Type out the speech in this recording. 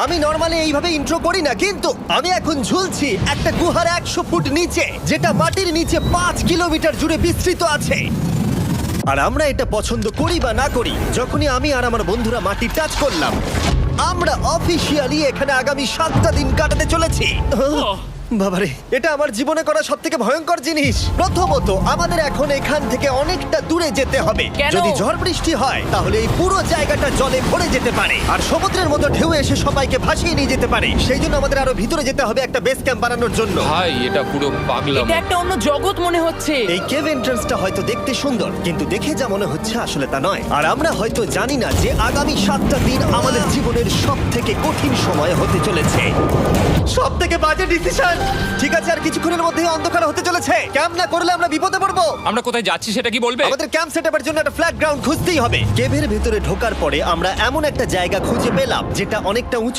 আমি নরমালি এইভাবে ইন্ট্রো করি না, কিন্তু আমি এখন ঝুলছি একটা গুহার 100 ফুট নিচে, যেটা মাটির নিচে 5 কিলোমিটার জুড়ে বিস্তৃত আছে। আর আমরা এটা পছন্দ করি বা না করি, যখনই আমি আর আমার বন্ধুরা মাটি টাচ করলাম, আমরা অফিসিয়ালি এখানে আগামী 7টা দিন কাটাতে চলেছি। বাবারে, এটা আমার জীবনে করা সবথেকে ভয়ঙ্কর জিনিস। প্রথমত, আমাদের এখন এখান থেকে অনেকটা দূরে যেতে হবে। কেন? যদি ঝড় বৃষ্টি হয় তাহলে এই পুরো জায়গাটা জলে ভরে যেতে পারে, আর সমুদ্রের মতো ঢেউ এসে সবাইকে ভাসিয়ে নিয়ে যেতে পারে। সেই জন্য আমাদের আরো ভিতরে যেতে হবে একটা বেস ক্যাম্প বানানোর জন্য। ভাই এটা পুরো পাগলাম। এটা একটা অন্য জগৎ মনে হচ্ছে। এই কেভ এন্ট্রান্সটা হয়তো দেখতে সুন্দর, কিন্তু দেখে যা মনে হচ্ছে আসলে তা নয়। আর আমরা হয়তো জানি না যে আগামী 7টা দিন আমাদের জীবনের সব থেকে কঠিন সময় হতে চলেছে। সব থেকে বাজে ডিসিশন। ঠিক আছে, আর কিছুক্ষণের মধ্যেই অন্ধকার হতে চলেছে। ক্যাম্প না করলে আমরা বিপদে পড়বো। আমরা কোথায় যাচ্ছি সেটা কি বলবে? আমাদের ক্যাম্প সেটআপের জন্য একটা ফ্ল্যাট গ্রাউন্ড খুঁজতেই হবে। কেভের ভেতরে ঢোকার পরে আমরা এমন একটা জায়গা খুঁজে পেলাম যেটা অনেকটা উঁচু